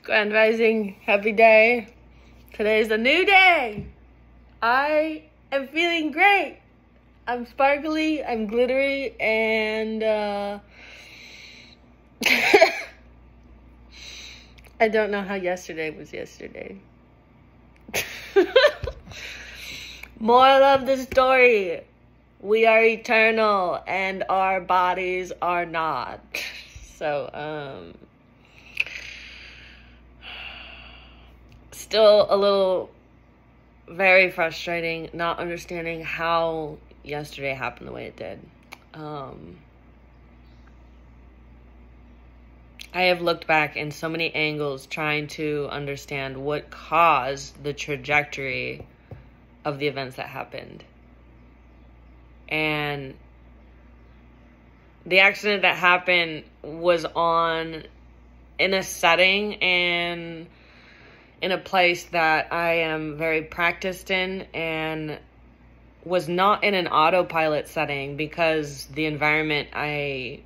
Grand Rising, happy day. Today's a new day. I am feeling great. I'm sparkly, I'm glittery, and I don't know how yesterday was yesterday. Moral of the story: we are eternal and our bodies are not. So, still a little very frustrating not understanding how yesterday happened the way it did. I have looked back in so many angles trying to understand what caused the trajectory of the events that happened. And the accident that happened was in a setting and in a place that I am very practiced in, and was not in an autopilot setting because the environment, I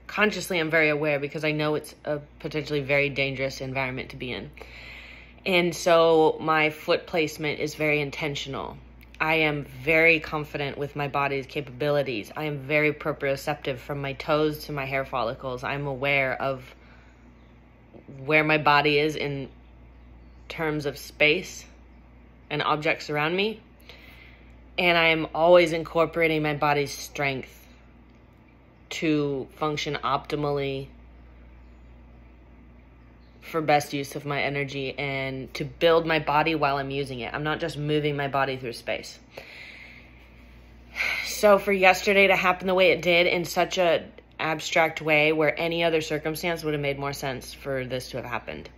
consciously am very aware because I know it's a potentially very dangerous environment to be in. And so my foot placement is very intentional. I am very confident with my body's capabilities. I am very proprioceptive from my toes to my hair follicles. I'm aware of where my body is in terms of space and objects around me. And I am always incorporating my body's strength to function optimally for best use of my energy and to build my body while I'm using it. I'm not just moving my body through space. So for yesterday to happen the way it did in such a abstract way where any other circumstance would have made more sense for this to have happened.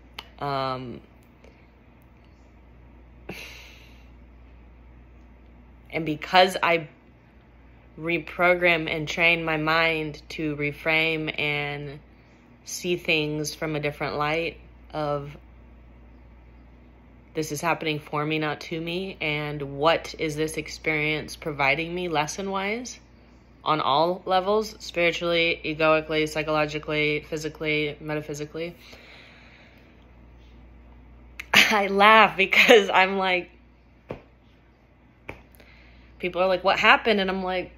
And because I reprogram and train my mind to reframe and see things from a different light of this is happening for me, not to me, and what is this experience providing me lesson-wise on all levels, spiritually, egoically, psychologically, physically, metaphysically. I laugh because I'm like, people are like, what happened? And I'm like,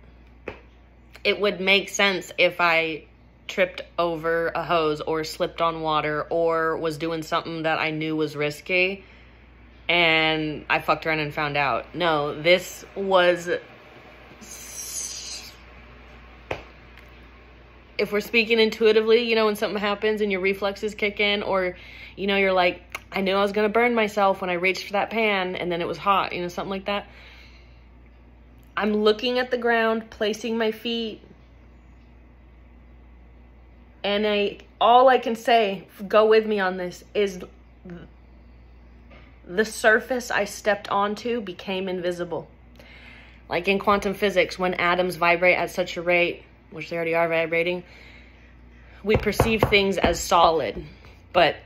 it would make sense if I tripped over a hose or slipped on water or was doing something that I knew was risky and I fucked around and found out. No, this was, if we're speaking intuitively, you know, when something happens and your reflexes kick in, or, you know, you're like, I knew I was going to burn myself when I reached for that pan and then it was hot, you know, something like that. I'm looking at the ground, placing my feet, and all I can say, go with me on this, is the surface I stepped onto became invisible. Like in quantum physics, when atoms vibrate at such a rate, which they already are vibrating, we perceive things as solid, but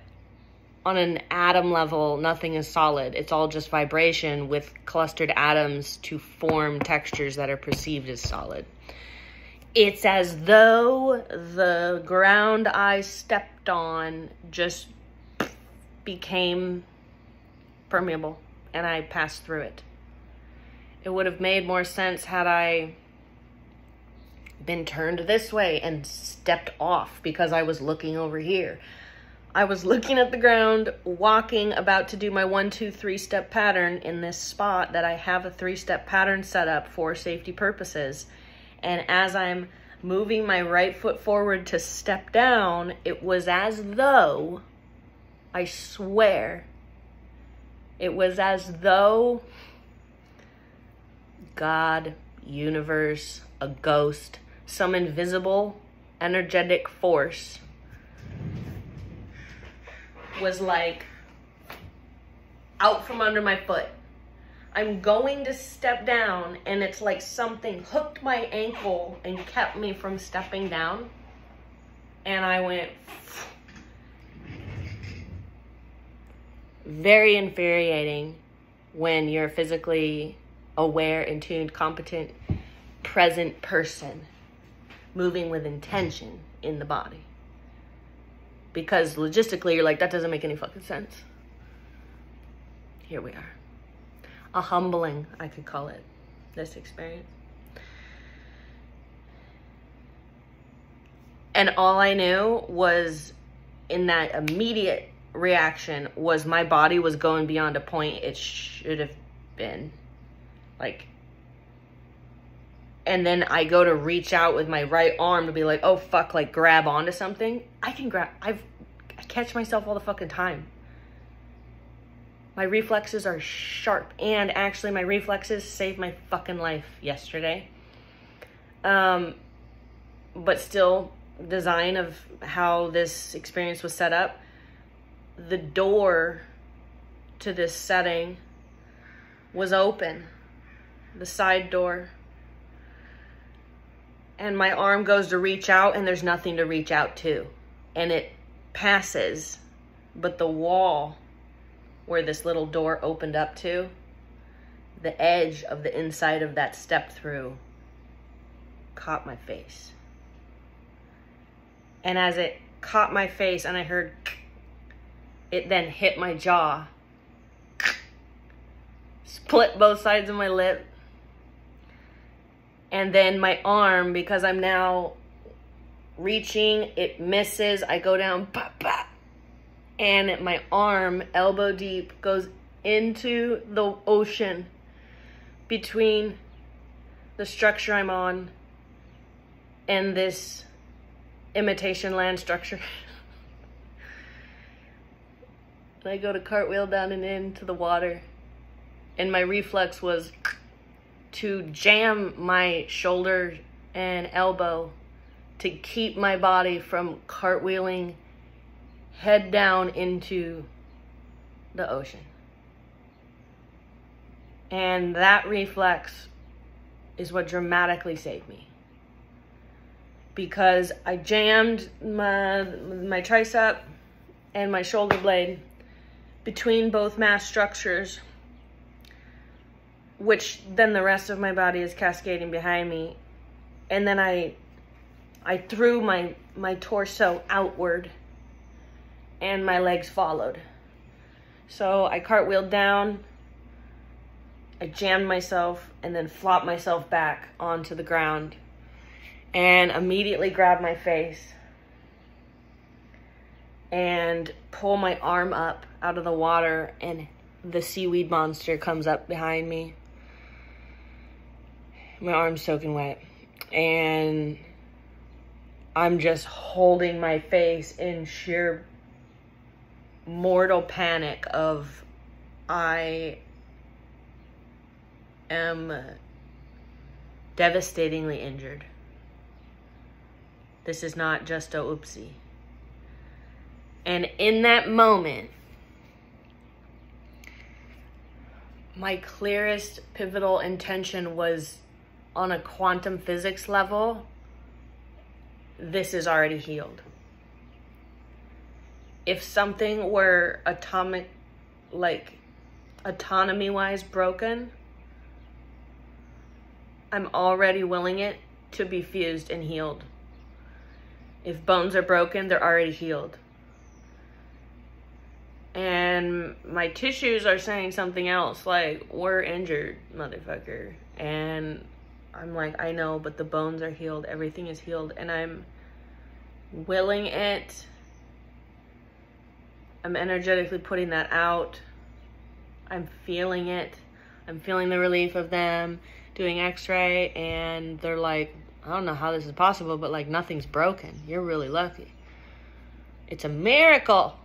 on an atom level, nothing is solid. It's all just vibration with clustered atoms to form textures that are perceived as solid. It's as though the ground I stepped on just became permeable and I passed through it. It would have made more sense had I been turned this way and stepped off because I was looking over here. I was looking at the ground, walking, about to do my 1, 2, 3 step pattern in this spot that I have a 3-step pattern set up for safety purposes. And as I'm moving my right foot forward to step down, it was as though, I swear, it was as though God, universe, a ghost, some invisible energetic force was like out from under my foot. I'm going to step down and it's like something hooked my ankle and kept me from stepping down. And I went, very infuriating when you're a physically aware, in tuned, competent, present person moving with intention in the body. because logistically you're like, that doesn't make any fucking sense. Here we are. A humbling, I could call it, this experience. And all I knew was, in that immediate reaction, was my body was going beyond a point it should have been. Like, and then I go to reach out with my right arm to be like, oh fuck, like grab onto something. I catch myself all the fucking time. My reflexes are sharp, and actually my reflexes saved my fucking life yesterday. But still, design of how this experience was set up, the door to this setting was open, the side door. And my arm goes to reach out, and there's nothing to reach out to. And it passes, but the wall where this little door opened up to, the edge of the inside of that step through caught my face. And as it caught my face and I heard, it then hit my jaw, split both sides of my lip. And then my arm, because I'm now reaching, it misses. I go down, bah, bah, and my arm, elbow deep, goes into the ocean between the structure I'm on and this imitation land structure. And I go to cartwheel down and into the water, and my reflex was to jam my shoulder and elbow to keep my body from cartwheeling head down into the ocean. And that reflex is what dramatically saved me, because I jammed my tricep and my shoulder blade between both mass structures, which then the rest of my body is cascading behind me. And then I threw my torso outward, and my legs followed. So I cartwheeled down, I jammed myself, and then flopped myself back onto the ground, and immediately grabbed my face and pull my arm up out of the water, and the seaweed monster comes up behind me. My arm's soaking wet, and I'm just holding my face in sheer mortal panic of, I am devastatingly injured. This is not just a oopsie. And in that moment, my clearest pivotal intention was, on a quantum physics level, this is already healed. If something were atomic, like autonomy-wise broken, I'm already willing it to be fused and healed. If bones are broken, they're already healed. And my tissues are saying something else, like, we're injured, motherfucker. And I'm like, I know, but the bones are healed. Everything is healed. And I'm willing it. I'm energetically putting that out. I'm feeling it. I'm feeling the relief of them doing x-ray. And they're like, I don't know how this is possible, but like, nothing's broken. You're really lucky. It's a miracle.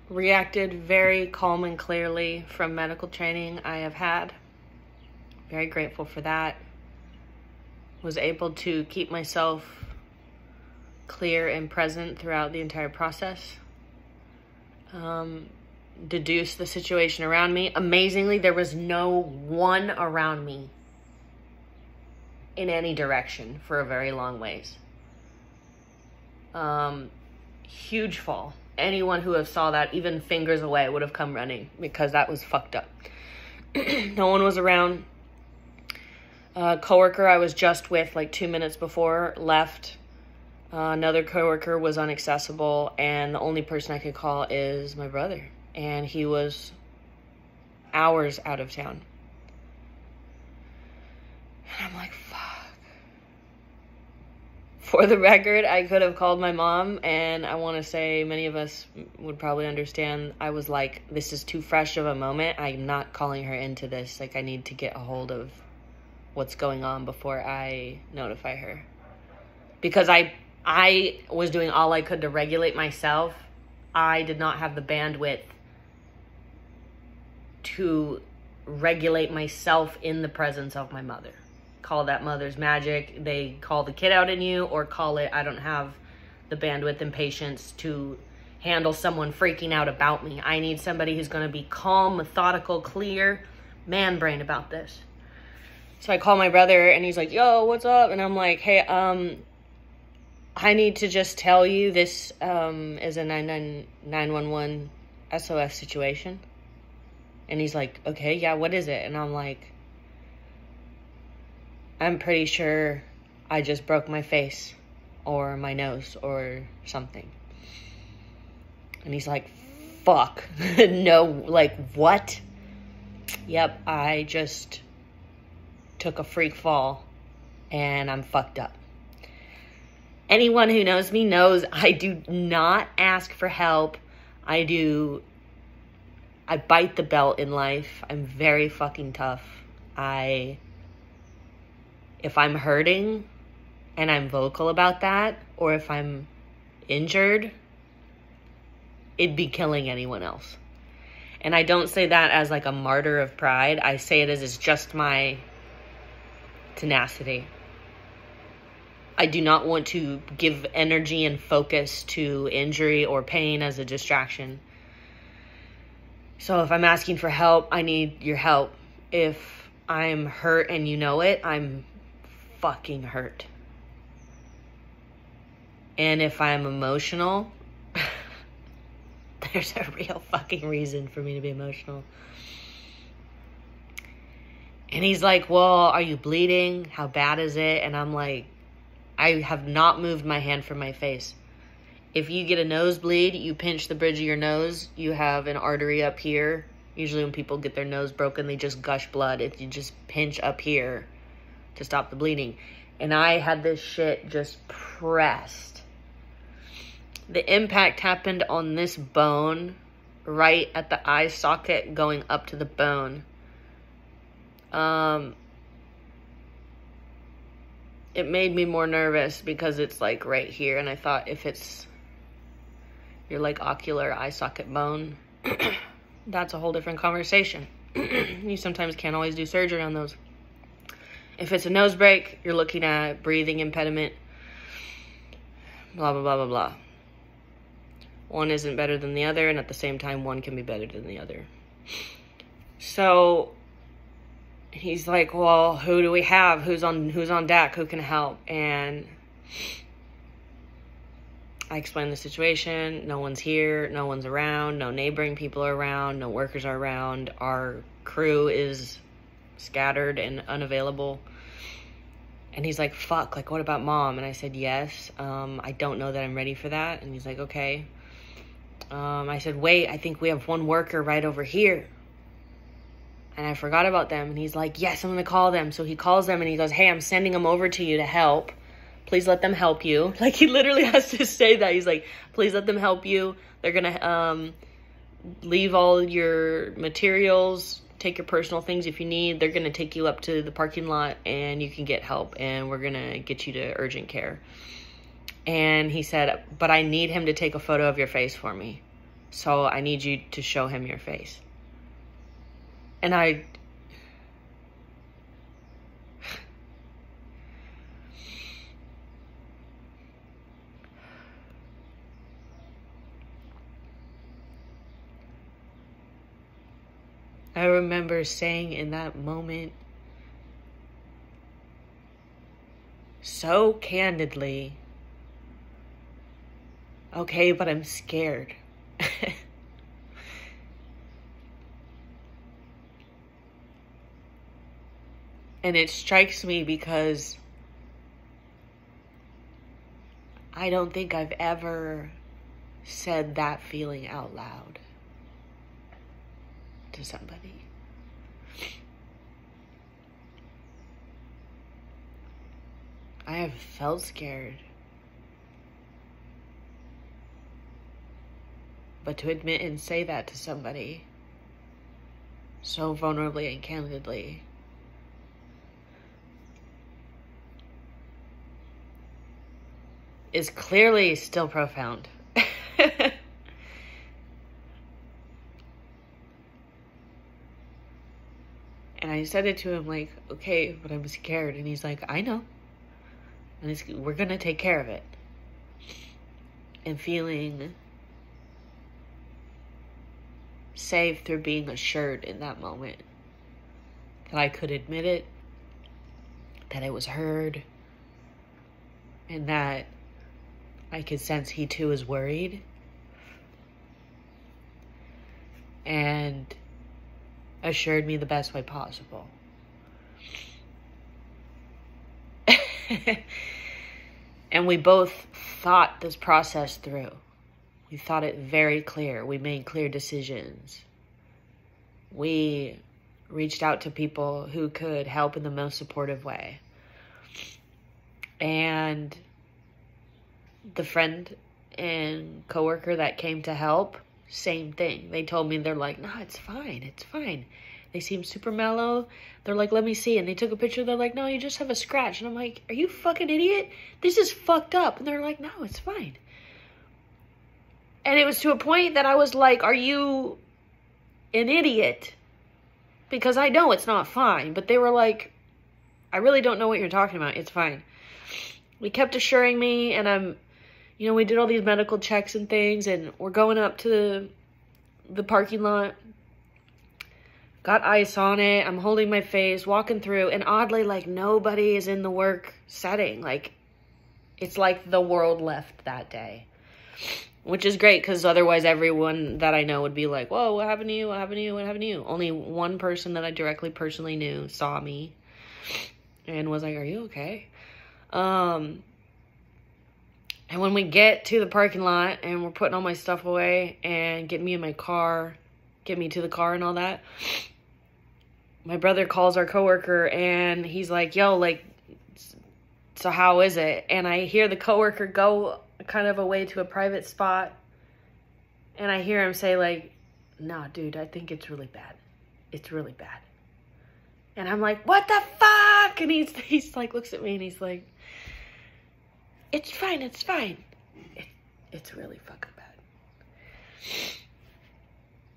Reacted very calm and clearly from medical training I have had. Very grateful for that. Was able to keep myself clear and present throughout the entire process. Deduce the situation around me. Amazingly, there was no one around me in any direction for a very long ways. Huge fall. Anyone who have saw that, even fingers away, would have come running, because that was fucked up. No one was around. A coworker I was just with like 2 minutes before left. Another coworker was inaccessible, and the only person I could call is my brother. And he was hours out of town. And I'm like, fuck. For the record, I could have called my mom, and I want to say many of us would probably understand. I was like, this is too fresh of a moment. I'm not calling her into this. Like, I need to get a hold of what's going on before I notify her. Because I was doing all I could to regulate myself. I did not have the bandwidth to regulate myself in the presence of my mother. Call that mother's magic. They call the kid out in you, or call it, I don't have the bandwidth and patience to handle someone freaking out about me. I need somebody who's going to be calm, methodical, clear, man brain about this. So I call my brother, and he's like, yo, what's up? And I'm like, hey, I need to just tell you this is a 911 SOS situation. And he's like, okay, yeah, what is it? And I'm like, I'm pretty sure I just broke my face or my nose or something. And he's like, fuck. No, like, what? Yep, I just took a freak fall and I'm fucked up. Anyone who knows me knows I do not ask for help. I bite the belt in life. I'm very fucking tough. If I'm hurting and I'm vocal about that, or if I'm injured, it'd be killing anyone else. And I don't say that as like a martyr of pride. I say it as it's just my tenacity. I do not want to give energy and focus to injury or pain as a distraction. So if I'm asking for help, I need your help. If I'm hurt and you know it, I'm fucking hurt. And if I'm emotional, there's a real fucking reason for me to be emotional. And he's like, well, are you bleeding? How bad is it? And I'm like, I have not moved my hand from my face. If you get a nosebleed, you pinch the bridge of your nose. You have an artery up here. Usually when people get their nose broken, they just gush blood. If you just pinch up here to stop the bleeding. And I had this shit just pressed. The impact happened on this bone, right at the eye socket going up to the bone. It made me more nervous because it's like right here. And I thought if it's your like ocular eye socket bone, that's a whole different conversation. You sometimes can't always do surgery on those. If it's a nose break, you're looking at breathing impediment, blah, blah, blah, blah, blah. One isn't better than the other, and at the same time, one can be better than the other. So he's like, well, who do we have? Who's on deck? Who can help? And I explained the situation. No one's here. No one's around. No neighboring people are around. No workers are around. Our crew is scattered and unavailable. And he's like, fuck, like, what about mom? And I said, yes. I don't know that I'm ready for that. And he's like, okay. I said, wait, I think we have one worker right over here. And I forgot about them. And he's like, yes, I'm going to call them. So he calls them and he goes, hey, I'm sending them over to you to help. Please let them help you. Like, he literally has to say that. He's like, please let them help you. They're going to leave all your materials, take your personal things if you need. They're going to take you up to the parking lot and you can get help. And we're going to get you to urgent care. And he said, but I need him to take a photo of your face for me. So I need you to show him your face. And I remember saying in that moment so candidly, okay, but I'm scared. And it strikes me because I don't think I've ever said that feeling out loud to somebody. I have felt scared. But to admit and say that to somebody so vulnerably and candidly is clearly still profound. And I said it to him like, okay, but I'm scared. And he's like, I know. And we're going to take care of it. And feeling safe through being assured in that moment that I could admit it, that it was heard, and that I could sense he too is worried. And assured me the best way possible. And we both thought this process through. We thought it very clear. We made clear decisions. We reached out to people who could help in the most supportive way. And the friend and coworker that came to help, same thing. They told me, they're like, no, it's fine. It's fine. They seem super mellow. They're like, let me see. And they took a picture. They're like, no, you just have a scratch. And I'm like, are you fucking idiot? This is fucked up. And they're like, no, it's fine. And it was to a point that I was like, are you an idiot? Because I know it's not fine. But they were like, I really don't know what you're talking about. It's fine. We kept assuring me, and we did all these medical checks and things, and we're going up to the parking lot. Got ice on it. I'm holding my face, walking through, and oddly, like, nobody is in the work setting. Like, it's like the world left that day. Which is great, because otherwise everyone that I know would be like, whoa, what happened to you? What happened to you? What happened to you? Only one person that I directly personally knew saw me and was like, are you okay? And when we get to the parking lot and we're putting all my stuff away and get me to the car and all that, my brother calls our coworker and he's like, yo, like, so how is it? And I hear the coworker go kind of away to a private spot, and I hear him say like, nah, dude, I think it's really bad. It's really bad. And I'm like, what the fuck? And he's like, looks at me and he's like, it's fine, it's fine. It's really fucking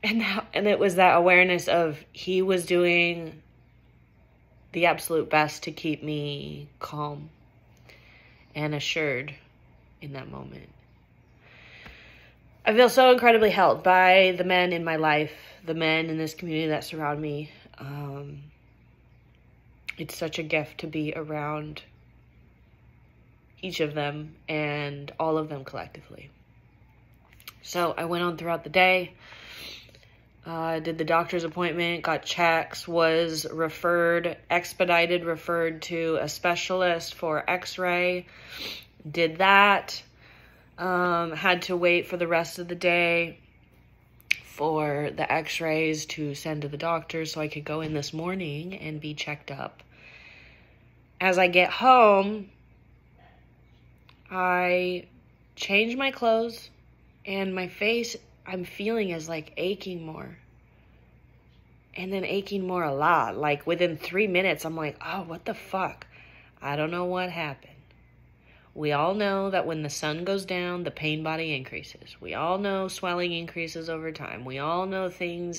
bad. And it was that awareness of he was doing the absolute best to keep me calm and assured in that moment. I feel so incredibly held by the men in my life, the men in this community that surround me. It's such a gift to be around each of them and all of them collectively. So I went on throughout the day, did the doctor's appointment, got checks, was referred to a specialist for x-ray, did that, had to wait for the rest of the day for the x-rays to send to the doctor so I could go in this morning and be checked up. As I get home, I change my clothes, and my face, I'm feeling is like aching more. And then aching more a lot. Like within 3 minutes, I'm like, oh, what the fuck? I don't know what happened. We all know that when the sun goes down, the pain body increases. We all know swelling increases over time. We all know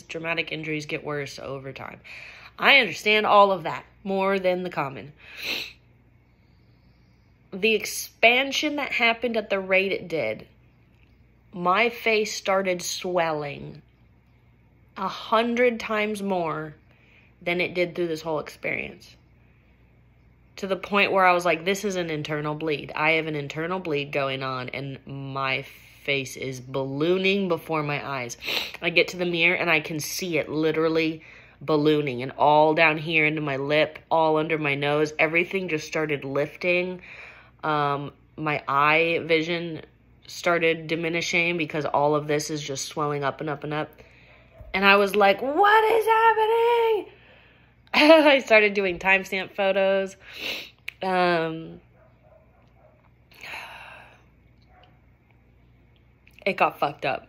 dramatic injuries get worse over time. I understand all of that more than the common. The expansion that happened at the rate it did, my face started swelling 100 times more than it did through this whole experience. To the point where I was like, this is an internal bleed. I have an internal bleed going on, and my face is ballooning before my eyes. I get to the mirror and I can see it literally ballooning, and all down here into my lip, all under my nose, everything just started lifting. My eye vision started diminishing because all of this is just swelling up and up and up. And I was like, what is happening? I started doing timestamp photos. It got fucked up.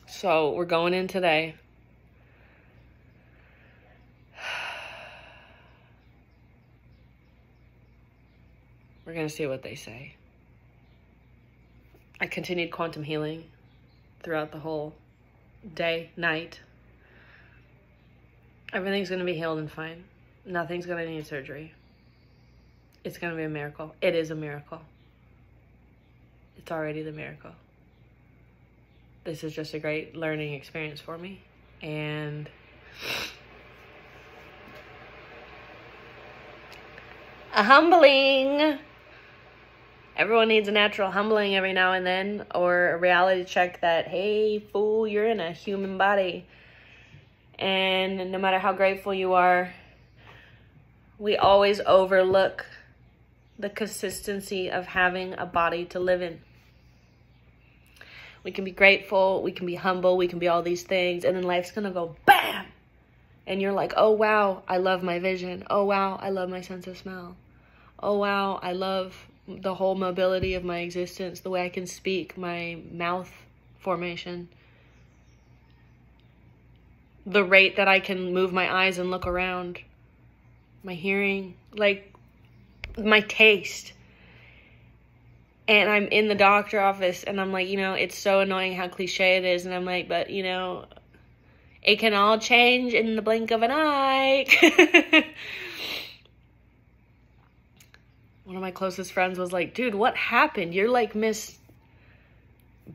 So we're going in today. We're going to see what they say. I continued quantum healing throughout the whole day, night. Everything's going to be healed and fine. Nothing's going to need surgery. It's going to be a miracle. It is a miracle. It's already the miracle. This is just a great learning experience for me. And a humbling. Everyone needs a natural humbling every now and then, or a reality check that, hey, fool, you're in a human body. And no matter how grateful you are, we always overlook the consistency of having a body to live in. We can be grateful, we can be humble, we can be all these things, and then life's gonna go BAM! And you're like, oh wow, I love my vision. Oh wow, I love my sense of smell. Oh wow, I love the whole mobility of my existence, the way I can speak, my mouth formation, the rate that I can move my eyes and look around, my hearing, like my taste. And I'm in the doctor office and I'm like, you know, it's so annoying how cliche it is. And I'm like, but you know, it can all change in the blink of an eye. One of my closest friends was like, dude, what happened? You're like Miss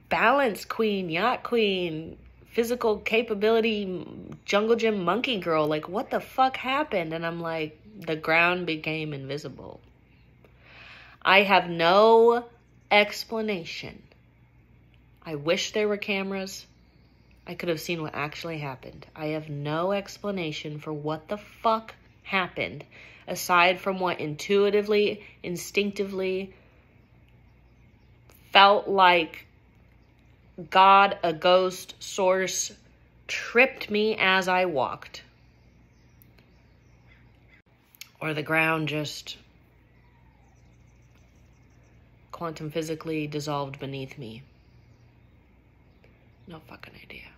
Balance Queen, Yacht Queen, physical capability, jungle gym monkey girl. Like, what the fuck happened? And I'm like, the ground became invisible. I have no explanation. I wish there were cameras. I could have seen what actually happened. I have no explanation for what the fuck happened, aside from what intuitively, instinctively felt like God, a ghost, source, tripped me as I walked. Or the ground just quantum physically dissolved beneath me. No fucking idea.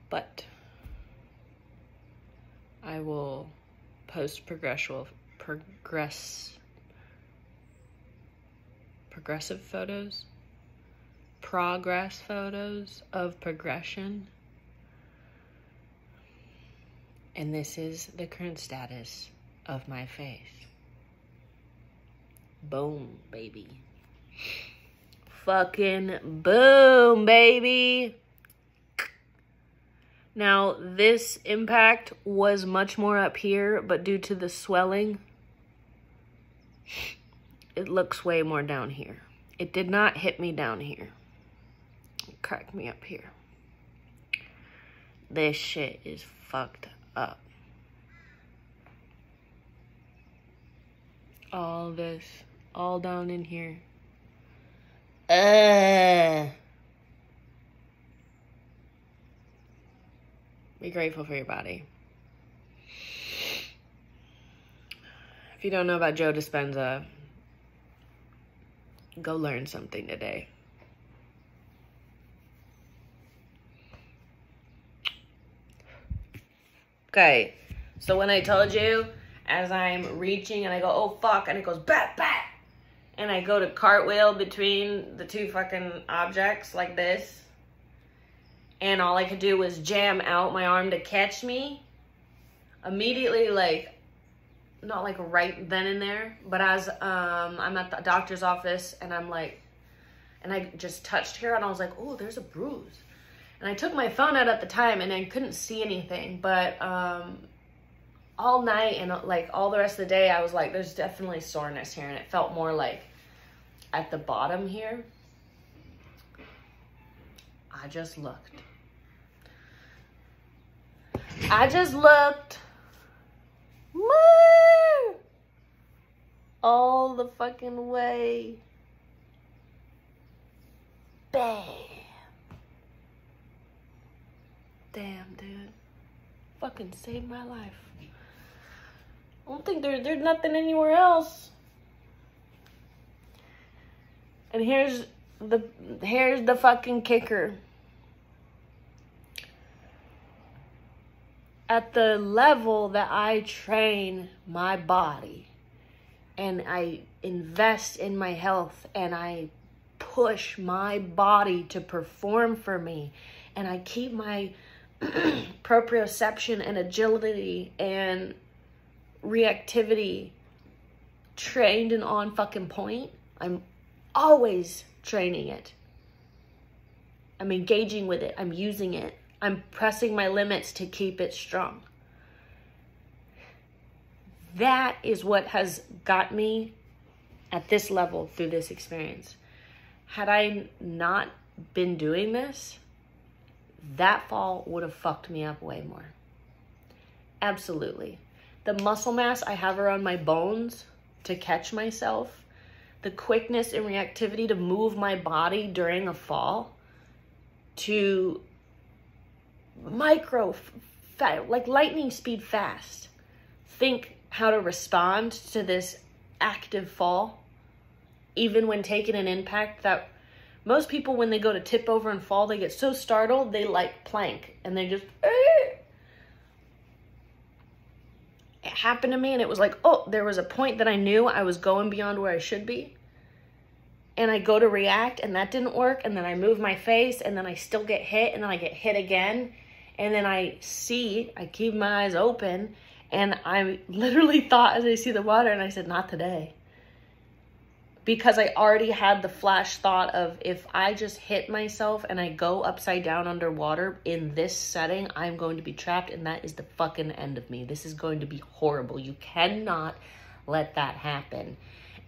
But I will post progressive photos, progress photos of progression. And this is the current status of my faith. Boom, baby. Fucking boom, baby. Now, this impact was much more up here, but due to the swelling, it looks way more down here. It did not hit me down here. It cracked me up here. This shit is fucked up. All this, all down in here. Be grateful for your body. If you don't know about Joe Dispenza, go learn something today. Okay, so when I told you, as I'm reaching and I go, oh fuck, and it goes bat, bat, and I go to cartwheel between the two fucking objects like this, and all I could do was jam out my arm to catch me, immediately, like, not like right then and there, but as I'm at the doctor's office and I'm like, and I just touched here and I was like, oh, there's a bruise. And I took my phone out at the time and I couldn't see anything, but all night and like all the rest of the day, I was like, there's definitely soreness here. And it felt more like at the bottom here. I just looked. I just looked. Woo! All the fucking way. Bam. Damn, dude. Fucking saved my life. I don't think there's nothing anywhere else. And here's the fucking kicker. At the level that I train my body and I invest in my health and I push my body to perform for me and I keep my proprioception and agility and reactivity trained and on fucking point, I'm always training it. I'm engaging with it. I'm using it. I'm pressing my limits to keep it strong. That is what has got me at this level through this experience. Had I not been doing this, that fall would have fucked me up way more. Absolutely. The muscle mass I have around my bones to catch myself, the quickness and reactivity to move my body during a fall, to like lightning speed fast. Think how to respond to this active fall, even when taking an impact that most people, when they go to tip over and fall, they get so startled, they like plank and they just, It happened to me and it was like, oh, there was a point that I knew I was going beyond where I should be. And I go to react and that didn't work. And then I move my face and then I still get hit and then I get hit again. And then I keep my eyes open and I literally thought as I see the water and I said, not today. Because I already had the flash thought of if I just hit myself and I go upside down underwater in this setting, I'm going to be trapped and that is the fucking end of me. This is going to be horrible. You cannot let that happen.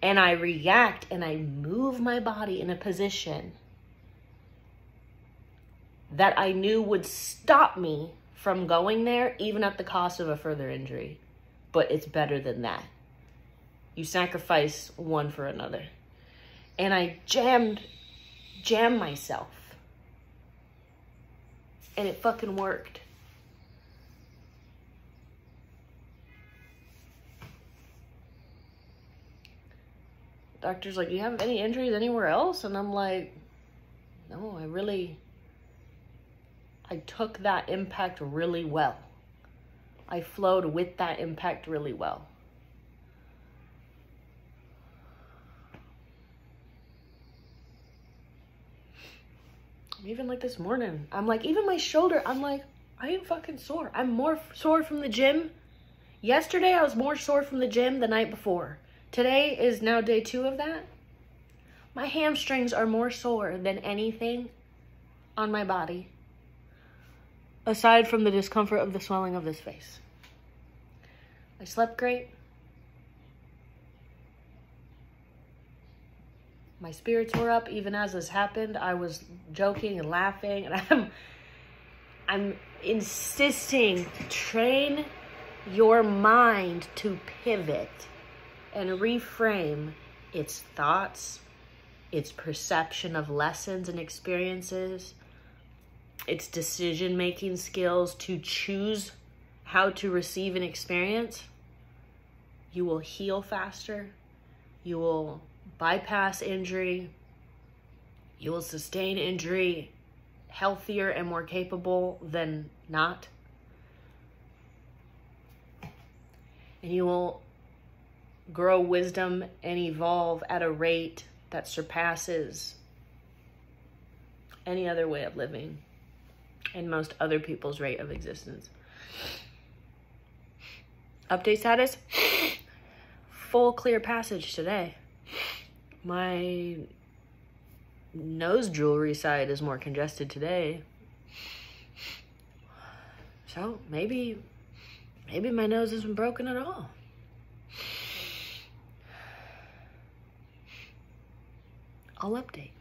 And I react and I move my body in a position that I knew would stop me from going there, even at the cost of a further injury. But it's better than that. You sacrifice one for another. And I jammed myself. And it fucking worked. Doctor's like, you have any injuries anywhere else? And I'm like, no, I took that impact really well. I flowed with that impact really well. Even like this morning, I'm like, even my shoulder, I'm like, I ain't fucking sore. I'm more sore from the gym. Yesterday, I was more sore from the gym the night before. Today is now day 2 of that. My hamstrings are more sore than anything on my body, aside from the discomfort of the swelling of this face. I slept great. My spirits were up even as this happened. I was joking and laughing, and I'm insisting, train your mind to pivot and reframe its thoughts, its perception of lessons and experiences, its decision-making skills to choose how to receive an experience. You will heal faster. You will bypass injury. You will sustain injury healthier and more capable than not. And you will grow wisdom and evolve at a rate that surpasses any other way of living and most other people's rate of existence. Update status, full clear passage today. My nose jewelry side is more congested today. So maybe my nose isn't broken at all. I'll update.